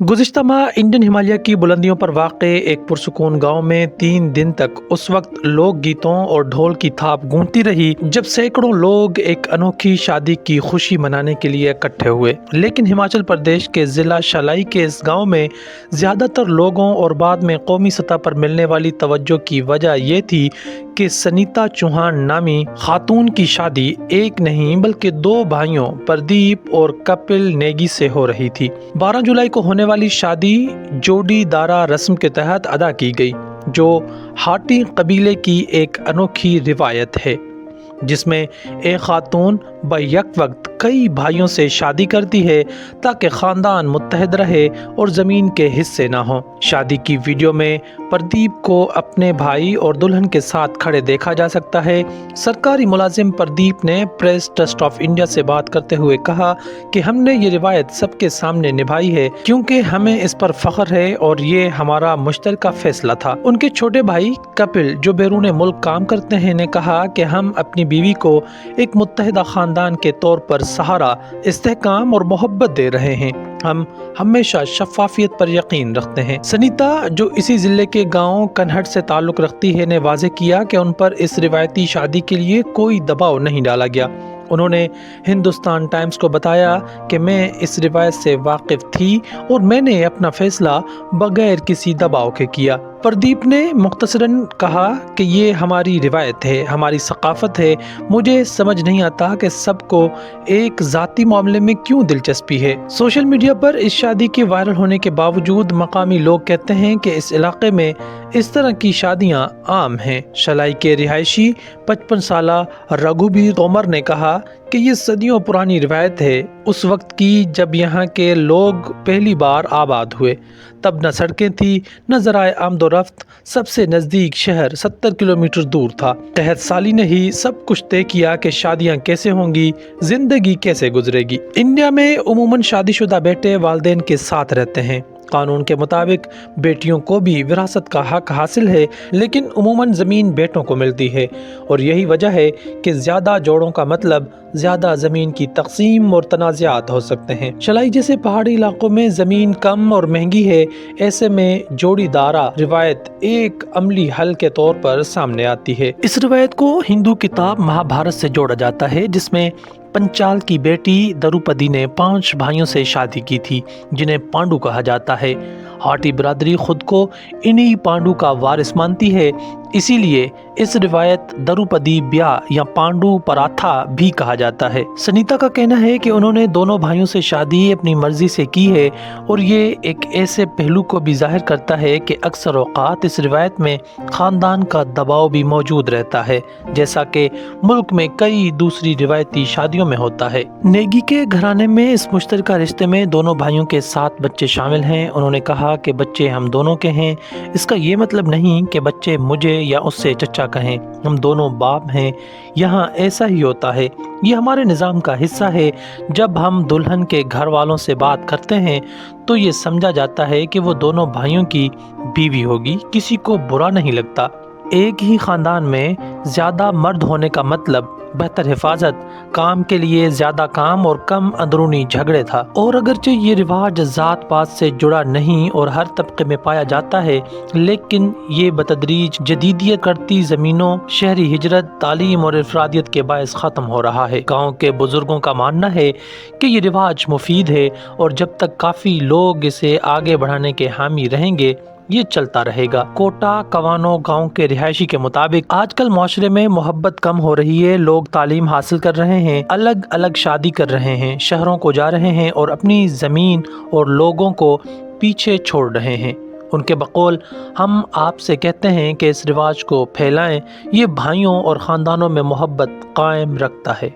गुज़िश्ता माह इंडियन हिमालय की बुलंदियों पर वाक़े एक पुरसुकून गांव में 3 दिन तक उस वक्त लोक गीतों और ढोल की थाप गूंजती रही जब सैकड़ों लोग एक अनोखी शादी की खुशी मनाने के लिए इकट्ठे हुए। लेकिन हिमाचल प्रदेश के ज़िला शलाई के इस गांव में ज़्यादातर लोगों और बाद में कौमी सतह पर मिलने वाली तवज्जो की वजह ये थी कि सनीता चौहान नामी खातून की शादी एक नहीं बल्कि 2 भाइयों प्रदीप और कपिल नेगी से हो रही थी। 12 जुलाई को होने वाली शादी जोड़ी दारा रस्म के तहत अदा की गई, जो हाटी कबीले की एक अनोखी रिवायत है जिसमें एक खातून बैक वक्त कई भाइयों से शादी करती है ताकि खानदान मुत्तहद रहे और ज़मीन के हिस्से ना हो। शादी की वीडियो में प्रदीप को अपने भाई और दुल्हन के साथ खड़े देखा जा सकता है। सरकारी मुलाजिम प्रदीप ने प्रेस ट्रस्ट ऑफ इंडिया से बात करते हुए कहा कि हमने ये रिवायत सबके सामने निभाई है क्योंकि हमें इस पर फख्र है और ये हमारा मुश्तरका फैसला था। उनके छोटे भाई कपिल, जो बैरून मुल्क काम करते हैं, ने कहा कि हम अपनी बीवी को एक मुत्तहिदा खानदान के तौर पर सहारा, इस्तेहकाम और मोहब्बत दे रहे हैं। हम हमेशा शफाफियत पर यकीन रखते हैं। सनीता, जो इसी जिले के गांव कनहट से ताल्लुक़ रखती है, ने वाज़ेह किया कि उन पर इस रिवायती शादी के लिए कोई दबाव नहीं डाला गया। उन्होंने हिंदुस्तान टाइम्स को बताया कि मैं इस रिवायत से वाकिफ़ थी और मैंने अपना फैसला बगैर किसी दबाव के किया। प्रदीप ने मुख्तसरन कहा कि ये हमारी रिवायत है, हमारी सकाफ़त है। मुझे समझ नहीं आता कि सबको एक ज़ाती मामले में क्यों दिलचस्पी है। सोशल मीडिया पर इस शादी के वायरल होने के बावजूद मकामी लोग कहते हैं कि इस इलाके में इस तरह की शादियां आम हैं। शलाई के रिहायशी 55 साला रघुबीर तोमर ने कहा कि ये सदियों पुरानी रिवायत है, उस वक्त की जब यहाँ के लोग पहली बार आबाद हुए। तब न सड़कें थी न ज़राए आमदोरफ्त, सबसे नज़दीक शहर 70 किलोमीटर दूर था। तहत साली ने ही सब कुछ तय किया कि शादियाँ कैसे होंगी, ज़िंदगी कैसे गुजरेगी। इंडिया में उमूमन शादीशुदा बेटे वालिदैन के साथ रहते हैं। कानून के मुताबिक बेटियों को भी विरासत का हक हासिल है, लेकिन उमूमन ज़मीन बेटों को मिलती है और यही वजह है कि ज़्यादा जोड़ों का मतलब ज़्यादा ज़मीन की तकसीम और तनाज़ात हो सकते हैं। शलाई जैसे पहाड़ी इलाकों में ज़मीन कम और महंगी है, ऐसे में जोड़ी दारा रिवायत एक अमली हल के तौर पर सामने आती है। इस रिवायत को हिंदू किताब महाभारत से जोड़ा जाता है, जिसमें पंचाल की बेटी द्रौपदी ने 5 भाइयों से शादी की थी जिन्हें पांडु कहा जाता है। हाटी बिरादरी खुद को इन्हीं पांडु का वारिस मानती है, इसीलिए इस रिवायत द्रौपदी ब्याह या पांडु पराथा भी कहा जाता है। सनीता का कहना है कि उन्होंने दोनों भाइयों से शादी अपनी मर्जी से की है और ये एक ऐसे पहलू को भी जाहिर करता है कि अक्सर औक़ात इस रिवायत में ख़ानदान का दबाव भी मौजूद रहता है, जैसा कि मुल्क में कई दूसरी रिवायती शादियों में होता है। नेगी के घराने में इस मुश्तरका रिश्ते में दोनों भाइयों के 7 बच्चे शामिल हैं। उन्होंने कहा कि बच्चे हम दोनों के हैं, इसका ये मतलब नहीं कि बच्चे मुझे या उससे चचा कहें, हम दोनों बाप हैं। यहाँ ऐसा ही होता है, ये हमारे निज़ाम का हिस्सा है। जब हम दुल्हन के घर वालों से बात करते हैं तो ये समझा जाता है कि वो दोनों भाइयों की बीवी होगी, किसी को बुरा नहीं लगता। एक ही ख़ानदान में ज़्यादा मर्द होने का मतलब बेहतर हिफाजत, काम के लिए ज़्यादा काम और कम अंदरूनी झगड़े था। और अगरचे ये रिवाज ज़ात पात से जुड़ा नहीं और हर तबके में पाया जाता है, लेकिन ये बतदरीज जदीदियत करती ज़मीनों, शहरी हिजरत, तालीम और इफरादियत के बायस ख़त्म हो रहा है। गाँव के बुजुर्गों का मानना है कि ये रिवाज मुफीद है और जब तक काफ़ी लोग इसे आगे बढ़ाने के हामी रहेंगे ये चलता रहेगा। कोटा कवानो गांव के रिहायशी के मुताबिक आजकल माशरे में मोहब्बत कम हो रही है। लोग तालीम हासिल कर रहे हैं, अलग अलग शादी कर रहे हैं, शहरों को जा रहे हैं और अपनी ज़मीन और लोगों को पीछे छोड़ रहे हैं। उनके बकौल हम आपसे कहते हैं कि इस रिवाज को फैलाएं, ये भाइयों और ख़ानदानों में मोहब्बत कायम रखता है।